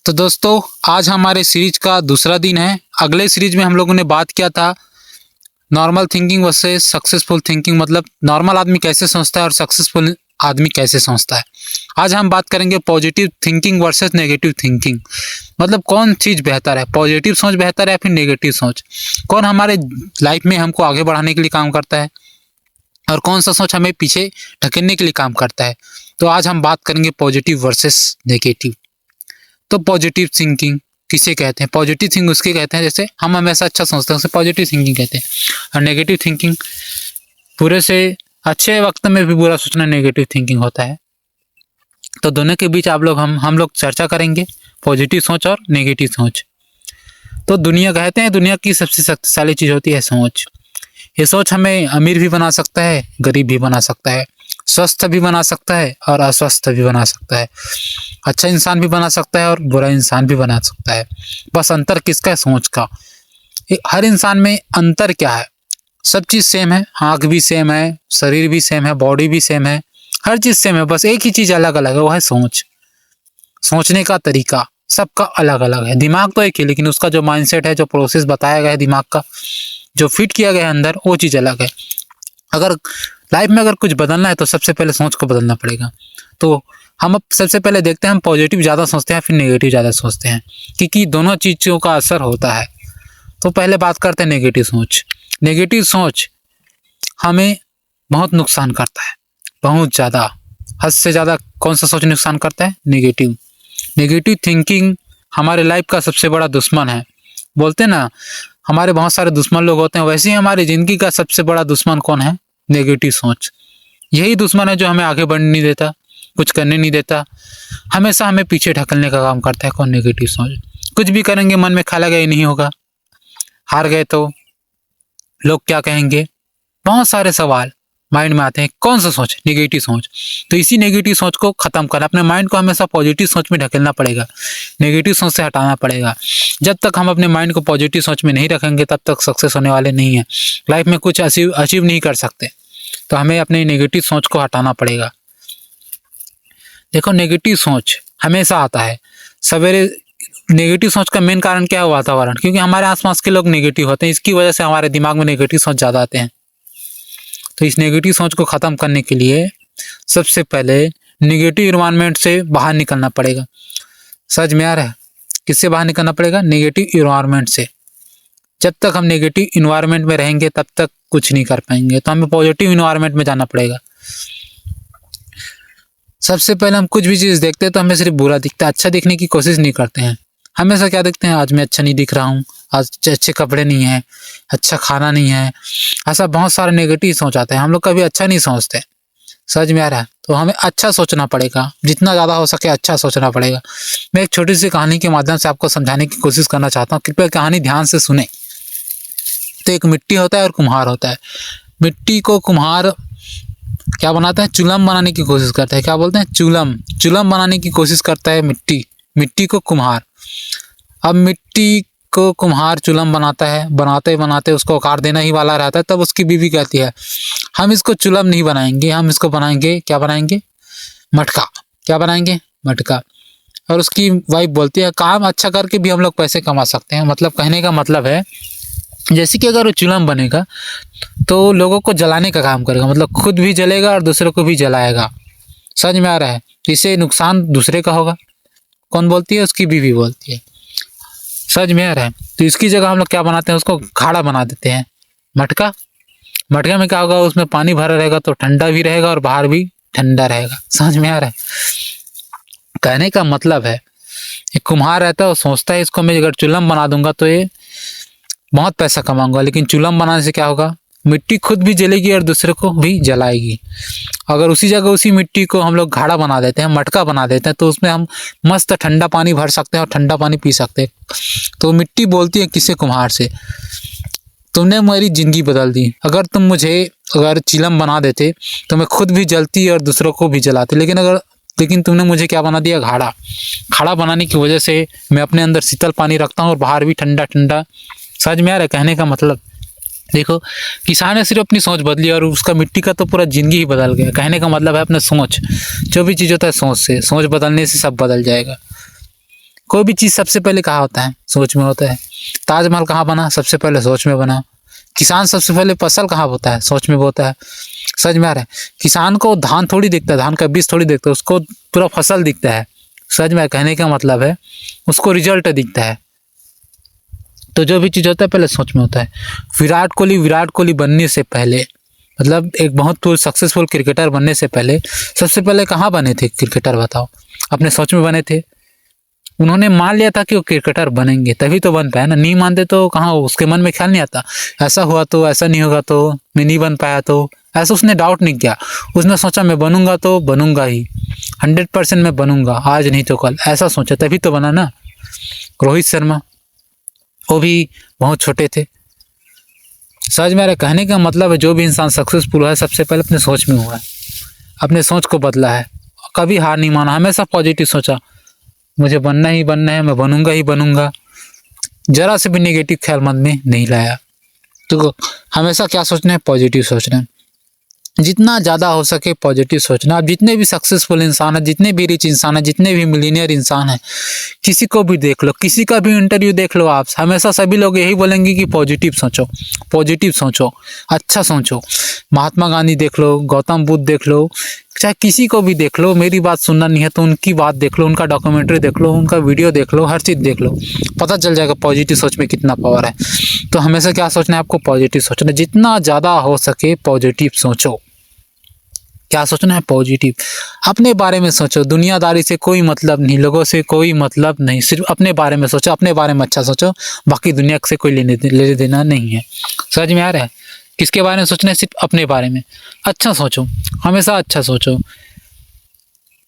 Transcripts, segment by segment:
तो दोस्तों, आज हमारे सीरीज का दूसरा दिन है। अगले सीरीज में हम लोगों ने बात किया था normal thinking versus successful thinking, मतलब नॉर्मल आदमी कैसे सोचता है और सक्सेसफुल आदमी कैसे सोचता है। आज हम बात करेंगे positive thinking versus negative thinking, मतलब कौन चीज़ बेहतर है, पॉजिटिव सोच बेहतर है या फिर नेगेटिव सोच। कौन हमारे लाइफ में हमको आगे बढ़ाने के लिए काम करता है और कौन सा सोच हमें पीछे ढकेलने के लिए काम करता है। तो आज हम बात करेंगे पॉजिटिव वर्सेस नेगेटिव। तो पॉजिटिव थिंकिंग किसे कहते हैं? पॉजिटिव थिंकिंग उसके कहते हैं जैसे हम हमेशा अच्छा सोचते हैं, उसे पॉजिटिव थिंकिंग कहते हैं। और नेगेटिव थिंकिंग पूरे से अच्छे वक्त में भी बुरा सोचना नेगेटिव थिंकिंग होता है। तो दोनों के बीच हम लोग चर्चा करेंगे, पॉजिटिव सोच और नेगेटिव सोच। तो दुनिया कहते हैं दुनिया की सबसे शक्तिशाली चीज़ होती है सोच। ये सोच हमें अमीर भी बना सकता है, गरीब भी बना सकता है, स्वस्थ भी बना सकता है और अस्वस्थ भी बना सकता है, अच्छा इंसान भी बना सकता है और बुरा इंसान भी बना सकता है। बस अंतर किसका है? सोच का। हर इंसान में अंतर क्या है? सब चीज़ सेम है, आँख भी सेम है, शरीर भी सेम है, बॉडी भी सेम है, हर चीज़ सेम है, बस एक ही चीज़ अलग अलग है, वो है सोच। सोचने का तरीका सबका अलग अलग है। दिमाग तो एक ही, लेकिन उसका जो माइंडसेट है, जो प्रोसेस बताया गया है दिमाग का, जो फिट किया गया है अंदर, वो चीज़ अलग है। अगर लाइफ में कुछ बदलना है तो सबसे पहले सोच को बदलना पड़ेगा। तो हम अब सबसे पहले देखते हैं हम पॉजिटिव ज़्यादा सोचते हैं फिर नेगेटिव ज़्यादा सोचते हैं, क्योंकि दोनों चीज़ों का असर होता है। तो पहले बात करते हैं नेगेटिव सोच। नेगेटिव सोच हमें बहुत नुकसान करता है, बहुत ज़्यादा, हद से ज़्यादा। कौन सा सोच नुकसान करता है? नेगेटिव। नेगेटिव थिंकिंग हमारे लाइफ का सबसे बड़ा दुश्मन है। बोलते हैं ना, हमारे बहुत सारे दुश्मन लोग होते हैं, वैसे ही हमारी ज़िंदगी का सबसे बड़ा दुश्मन कौन है? नेगेटिव सोच। यही दुश्मन है जो हमें आगे बढ़ने नहीं देता, कुछ करने नहीं देता, हमेशा हमें पीछे ढकलने का काम करता है। कौन? नेगेटिव सोच। कुछ भी करेंगे मन में ख्याल आएगा ये नहीं होगा, हार गए तो लोग क्या कहेंगे, बहुत सारे सवाल माइंड में आते हैं। कौन सा सोच? नेगेटिव सोच। तो इसी नेगेटिव सोच को खत्म करना, अपने माइंड को हमेशा पॉजिटिव सोच में ढकेलना पड़ेगा, नेगेटिव सोच से हटाना पड़ेगा। जब तक हम अपने माइंड को पॉजिटिव सोच में नहीं रखेंगे तब तक सक्सेस होने वाले नहीं है, लाइफ में कुछ अचीव नहीं कर सकते। तो हमें अपने नेगेटिव सोच को हटाना पड़ेगा। देखो, नेगेटिव सोच हमेशा आता है सवेरे। नेगेटिव सोच का मेन कारण क्या है? वातावरण, क्योंकि हमारे आसपास के लोग नेगेटिव होते हैं, इसकी वजह से हमारे दिमाग में नेगेटिव सोच ज़्यादा आते हैं। तो इस नेगेटिव सोच को ख़त्म करने के लिए सबसे पहले नेगेटिव इन्वायरमेंट से बाहर निकलना पड़ेगा। समझ में आ रहा है? किससे बाहर निकलना पड़ेगा? नेगेटिव इन्वायरमेंट से। जब तक हम नेगेटिव इन्वायरमेंट में रहेंगे तब तक कुछ नहीं कर पाएंगे, तो हमें पॉजिटिव इन्वायरमेंट में जाना पड़ेगा। सबसे पहले हम कुछ भी चीज़ देखते हैं तो हमें सिर्फ बुरा दिखता है, अच्छा दिखने की कोशिश नहीं करते हैं। हमेशा क्या देखते हैं? आज मैं अच्छा नहीं दिख रहा हूँ, आज अच्छे कपड़े नहीं हैं, अच्छा खाना नहीं है, ऐसा बहुत सारे नेगेटिव सोच आते हैं। हम लोग कभी अच्छा नहीं सोचते। समझ में आ रहा है? तो हमें अच्छा सोचना पड़ेगा, जितना ज़्यादा हो सके अच्छा सोचना पड़ेगा। मैं एक छोटी सी कहानी के माध्यम से आपको समझाने की कोशिश करना चाहता हूँ, कृपया कहानी ध्यान से सुने। तो एक मिट्टी होता है और कुम्हार होता है। मिट्टी को कुम्हार क्या बनाता है? चूल्हा बनाने की कोशिश करता है। क्या बोलते हैं? चूल्हा बनाने की कोशिश करता है मिट्टी को कुम्हार। अब मिट्टी को कुम्हार चूल्हा बनाता है, बनाते बनाते उसको आकार देना ही वाला रहता है। तब उसकी बीवी कहती है हम इसको चूल्हा नहीं बनाएंगे, हम इसको बनाएंगे, क्या बनाएंगे? मटका। क्या बनाएंगे? मटका। और उसकी वाइफ बोलती है काम अच्छा करके भी हम लोग पैसे कमा सकते हैं। मतलब कहने का मतलब है जैसे कि अगर वो चूल्हा बनेगा तो लोगों को जलाने का काम करेगा, मतलब खुद भी जलेगा और दूसरों को भी जलाएगा। समझ में आ रहा है? इससे नुकसान दूसरे का होगा। कौन बोलती है? उसकी बीवी बोलती है। समझ में आ रहा है? तो इसकी जगह हम लोग क्या बनाते हैं? उसको घड़ा बना देते हैं, मटका। मटके में क्या होगा? उसमें पानी भरा रहेगा तो ठंडा भी रहेगा और बाहर भी ठंडा रहेगा। समझ में आ रहा है? कहने का मतलब है एक कुम्हार रहता है, वो सोचता है इसको मैं अगर चूल्हा बना दूंगा तो ये बहुत पैसा कमाऊंगा, लेकिन चूल्हा बनाने से क्या होगा? मिट्टी खुद भी जलेगी और दूसरे को भी जलाएगी। अगर उसी जगह उसी मिट्टी को हम लोग घड़ा बना देते हैं, मटका बना देते हैं, तो उसमें हम मस्त ठंडा पानी भर सकते हैं और ठंडा पानी पी सकते हैं। तो मिट्टी बोलती है किसे? कुम्हार से तुमने मेरी ज़िंदगी बदल दी। अगर तुम मुझे चिलम बना देते तो मैं खुद भी जलती और दूसरों को भी जलाती, लेकिन तुमने मुझे क्या बना दिया? घड़ा बनाने की वजह से मैं अपने अंदर शीतल पानी रखता हूँ और बाहर भी ठंडा ठंडा। समझ में आ रहा है कहने का मतलब? देखो, किसान ने सिर्फ अपनी सोच बदली और उसका मिट्टी का तो पूरा ज़िंदगी ही बदल गया। कहने का मतलब है अपना सोच, जो भी चीज़ होता है सोच से, सोच बदलने से सब बदल जाएगा। कोई भी चीज़ सबसे पहले कहाँ होता है? सोच में होता है। ताजमहल कहाँ बना? सबसे पहले सोच में बना। किसान सबसे पहले फसल कहाँ बोता है? सोच में बोता है। समझ में आ रहा है? किसान को धान थोड़ी दिखता है, धान का बीज थोड़ी दिखता है, उसको पूरा फसल दिखता है। समझ में कहने का मतलब है उसको रिजल्ट दिखता है। तो जो भी चीज़ होता है पहले सोच में होता है। विराट कोहली बनने से पहले, मतलब एक बहुत सक्सेसफुल क्रिकेटर बनने से पहले सबसे पहले कहाँ बने थे क्रिकेटर? बताओ। अपने सोच में बने थे। उन्होंने मान लिया था कि वो क्रिकेटर बनेंगे, तभी तो बन पाया ना। नहीं मानते तो कहाँ, उसके मन में ख्याल नहीं आता ऐसा हुआ तो, ऐसा नहीं होगा तो, मैं नहीं बन पाया तो, ऐसा उसने डाउट नहीं किया। उसने सोचा मैं बनूंगा तो बनूंगा ही, 100% मैं बनूंगा, आज नहीं तो कल, ऐसा सोचा, तभी तो बना ना। रोहित शर्मा, वो भी बहुत छोटे थे। समझ मेरा कहने का मतलब है जो भी इंसान सक्सेसफुल हुआ है सबसे पहले अपने सोच में हुआ है, अपने सोच को बदला है, कभी हार नहीं माना, हमेशा पॉजिटिव सोचा, मुझे बनना ही बनना है, मैं बनूंगा ही बनूंगा, जरा से भी नेगेटिव ख्याल मन में नहीं लाया। तो हमेशा क्या सोचना है? पॉजिटिव सोचना है। जितना ज़्यादा हो सके पॉजिटिव सोचना। आप जितने भी सक्सेसफुल इंसान है, जितने भी रिच इंसान है, जितने भी मिलीनियर इंसान है, किसी को भी देख लो, किसी का भी इंटरव्यू देख लो, आप हमेशा सभी लोग यही बोलेंगे कि पॉजिटिव सोचो, पॉजिटिव सोचो, अच्छा सोचो। महात्मा गांधी देख लो, गौतम बुद्ध देख लो, चाहे किसी को भी देख लो, मेरी बात सुनना नहीं है तो उनकी बात देख लो, उनका डॉक्यूमेंट्री देख लो, उनका वीडियो देख लो, हर चीज़ देख लो, पता चल जाएगा पॉजिटिव सोच में कितना पावर है। तो हमेशा क्या सोचना है आपको? पॉजिटिव सोचना। जितना ज़्यादा हो सके पॉजिटिव सोचो। क्या सोचना है? पॉजिटिव। अपने बारे में सोचो, दुनियादारी से कोई मतलब नहीं, लोगों से कोई मतलब नहीं, सिर्फ अपने बारे में सोचो, अपने बारे में अच्छा सोचो, बाकी दुनिया से कोई लेने देना नहीं है। समझ में आ रहा है? किसके बारे में सोचना है? सिर्फ अपने बारे में अच्छा सोचो, हमेशा अच्छा सोचो।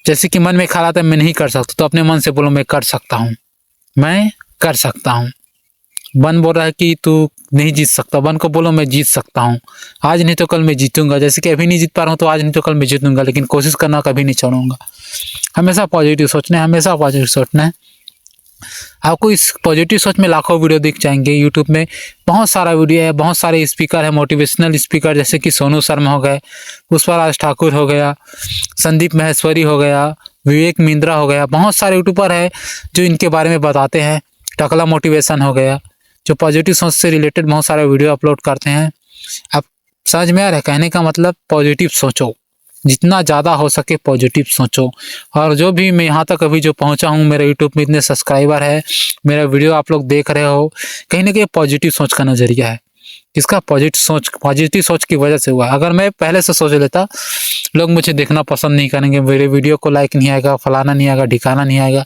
जैसे कि मन में ख्याल आता है मैं नहीं कर सकता, तो अपने मन से बोलो मैं कर सकता हूँ, मैं कर सकता हूँ। मन बोल रहा है कि तू नहीं जीत सकता, मन को बोलो मैं जीत सकता हूँ, आज नहीं तो कल मैं जीतूंगा। जैसे कि अभी नहीं जीत पा रहा हूँ तो आज नहीं तो कल मैं जीतूंगा, लेकिन कोशिश करना कभी नहीं छोड़ूंगा। हमेशा पॉजिटिव सोचना है, हमेशा पॉजिटिव सोचना है। आपको इस पॉजिटिव सोच में लाखों वीडियो दिख जाएंगे। यूट्यूब में बहुत सारा वीडियो है, बहुत सारे स्पीकर है, मोटिवेशनल स्पीकर, जैसे कि सोनू शर्मा हो गए, पुष्पराज ठाकुर हो गया, संदीप माहेश्वरी हो गया, विवेक मिंद्रा हो गया, बहुत सारे यूट्यूबर है जो इनके बारे में बताते हैं। टकला मोटिवेशन हो गया, जो पॉजिटिव सोच से रिलेटेड बहुत सारे वीडियो अपलोड करते हैं। अब समझ में आ रहा है? कहने का मतलब पॉजिटिव सोचो, जितना ज़्यादा हो सके पॉजिटिव सोचो। और जो भी मैं यहाँ तक अभी जो पहुँचा हूँ, मेरे यूट्यूब में इतने सब्सक्राइबर है, मेरा वीडियो आप लोग देख रहे हो, कहीं ना कहीं पॉजिटिव सोच का नज़रिया है। इसका पॉजिटिव सोच की वजह से हुआ। अगर मैं पहले से सोच लेता, लोग मुझे देखना पसंद नहीं करेंगे, मेरे वीडियो को लाइक नहीं आएगा, फलाना नहीं आएगा, ढिकाना नहीं आएगा,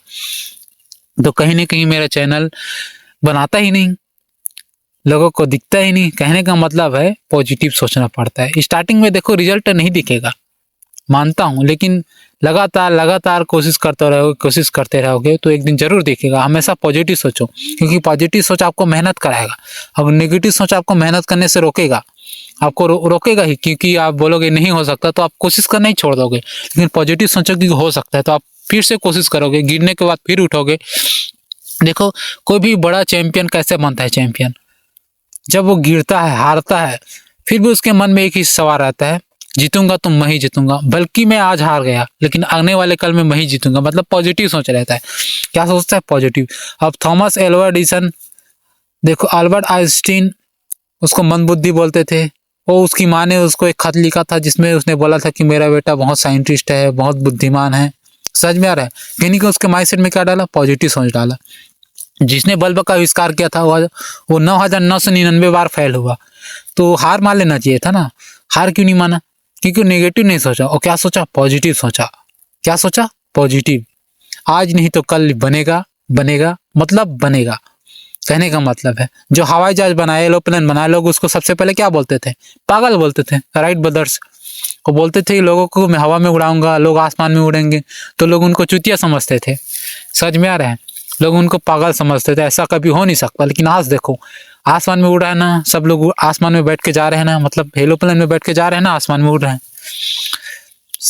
तो कहीं ना कहीं मेरा चैनल बनाता ही नहीं, लोगों को दिखता ही नहीं। कहने का मतलब है पॉजिटिव सोचना पड़ता है। स्टार्टिंग में देखो रिजल्ट नहीं दिखेगा, मानता हूँ, लेकिन लगातार कोशिश करते रहोगे तो एक दिन जरूर दिखेगा। हमेशा पॉजिटिव सोचो, क्योंकि पॉजिटिव सोच आपको मेहनत कराएगा। अगर नेगेटिव सोच आपको मेहनत करने से रोकेगा, आपको रोकेगा ही, क्योंकि आप बोलोगे नहीं हो सकता तो आप कोशिश करना ही छोड़ दोगे। लेकिन पॉजिटिव सोचोगे कि हो सकता है तो आप फिर से कोशिश करोगे, गिरने के बाद फिर उठोगे। देखो कोई भी बड़ा चैंपियन कैसे बनता है? चैंपियन जब वो गिरता है, हारता है, फिर भी उसके मन में एक ही सवाल रहता है, जीतूंगा तो मैं ही जीतूंगा, बल्कि मैं आज हार गया लेकिन आने वाले कल में मैं ही जीतूंगा। मतलब पॉजिटिव सोच रहता है। क्या सोचता है? पॉजिटिव। अब थॉमस एल्वा एडिसन देखो, अल्बर्ट आइंस्टीन, उसको मंदबुद्धि बोलते थे। वो उसकी माँ ने उसको एक खत लिखा था जिसमें उसने बोला था कि मेरा बेटा बहुत साइंटिस्ट है, बहुत बुद्धिमान है। समझ में आ रहा है? यानी कि उसके माइंडसेट में क्या डाला? पॉजिटिव सोच डाला। जिसने बल्ब का आविष्कार किया था वो 9,999 बार फेल हुआ, तो हार मान लेना चाहिए था ना। हार क्यों नहीं माना? क्योंकि नेगेटिव नहीं सोचा, और क्या सोचा? पॉजिटिव सोचा। क्या सोचा? पॉजिटिव। आज नहीं तो कल बनेगा, मतलब बनेगा। कहने का मतलब है जो हवाई जहाज बनाए, एरोप्लेन बनाए, लोग उसको सबसे पहले क्या बोलते थे? पागल बोलते थे। राइट ब्रदर्स को बोलते थे लोगों को मैं हवा में उड़ाऊंगा, लोग आसमान में उड़ेंगे, तो लोग उनको चूतिया समझते थे। समझ में आ रहा है? लोग उनको पागल समझते थे, ऐसा कभी हो नहीं सकता। लेकिन आज देखो, आसमान में उड़ रहा है ना, सब लोग आसमान में बैठ के जा रहे हैं ना, मतलब एरोप्लेन में बैठ के जा रहे हैं ना, आसमान में उड़ रहे हैं।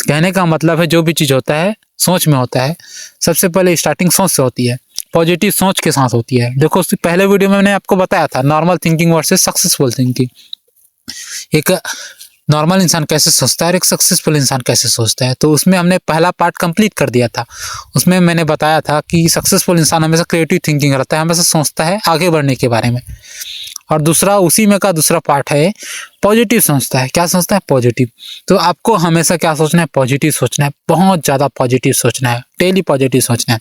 कहने का मतलब है जो भी चीज़ होता है सोच में होता है। सबसे पहले स्टार्टिंग सोच से होती है, पॉजिटिव सोच के साथ होती है। देखो उससे पहले वीडियो में मैंने आपको बताया था normal thinking versus successful thinking. एक नॉर्मल इंसान कैसे सोचता है और एक सक्सेसफुल इंसान कैसे सोचता है। तो उसमें हमने पहला पार्ट कंप्लीट कर दिया था। उसमें मैंने बताया था कि सक्सेसफुल इंसान हमेशा क्रिएटिव थिंकिंग रखता है, हमेशा सोचता है आगे बढ़ने के बारे में। और दूसरा उसी में का दूसरा पार्ट है पॉजिटिव सोचता है। क्या सोचता है? पॉजिटिव। तो आपको हमेशा क्या सोचना है? पॉजिटिव सोचना है, बहुत ज़्यादा पॉजिटिव सोचना है, डेली पॉजिटिव सोचना है।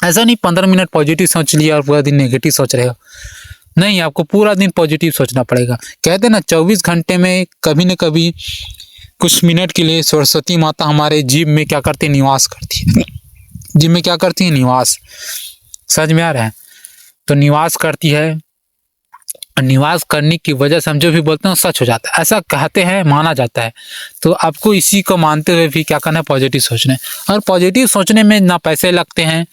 ऐसा नहीं 15 मिनट पॉजिटिव सोच लिया और पूरा दिन नेगेटिव सोच रहे हो, नहीं, आपको पूरा दिन पॉजिटिव सोचना पड़ेगा। कहते हैं ना 24 घंटे में कभी न कभी कुछ मिनट के लिए सरस्वती माता हमारे जीव में क्या करती है? निवास करती है। जीव में क्या करती है? निवास। समझ में आ रहा है? तो निवास करती है, निवास करने की वजह से हम जो भी बोलते हैं सच हो जाता है, ऐसा कहते हैं, माना जाता है। तो आपको इसी को मानते हुए भी क्या करना है? पॉजिटिव सोचना है। और पॉजिटिव सोचने में ना पैसे लगते हैं,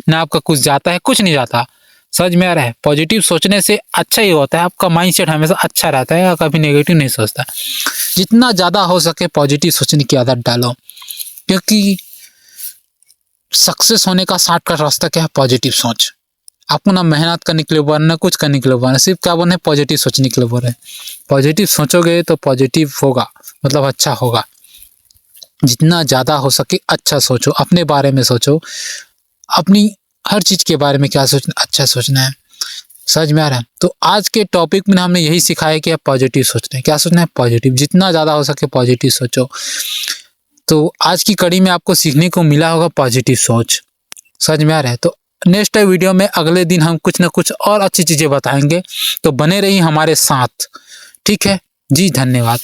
ना आपका कुछ जाता है, कुछ नहीं जाता। समझ में आ रहा है? पॉजिटिव सोचने से अच्छा ही होता है, आपका माइंडसेट हमेशा अच्छा रहता है और कभी नेगेटिव नहीं सोचता। जितना ज़्यादा हो सके पॉजिटिव सोचने की आदत डालो, क्योंकि सक्सेस होने का शॉर्टकट रास्ता क्या है? पॉजिटिव सोच। आपको ना मेहनत करने के लिए बोल रहे, ना कुछ करने के लिए बोल रहे, सिर्फ क्या बोल रहे हैं? पॉजिटिव सोचने के लिए बोल रहे हैं। पॉजिटिव सोचोगे तो पॉजिटिव होगा, मतलब अच्छा होगा। जितना ज़्यादा हो सके अच्छा सोचो, अपने बारे में सोचो, अपनी हर चीज़ के बारे में क्या सोचना? अच्छा सोचना है। समझ में आ रहा है? तो आज के टॉपिक में हमने यही सिखाया कि आप पॉजिटिव सोचना है। क्या सोचना है? पॉजिटिव। जितना ज़्यादा हो सके पॉजिटिव सोचो। तो आज की कड़ी में आपको सीखने को मिला होगा पॉजिटिव सोच। समझ में आ रहा है? तो नेक्स्ट वीडियो में अगले दिन हम कुछ ना कुछ और अच्छी चीज़ें बताएंगे, तो बने रहिए हमारे साथ। ठीक है जी, धन्यवाद।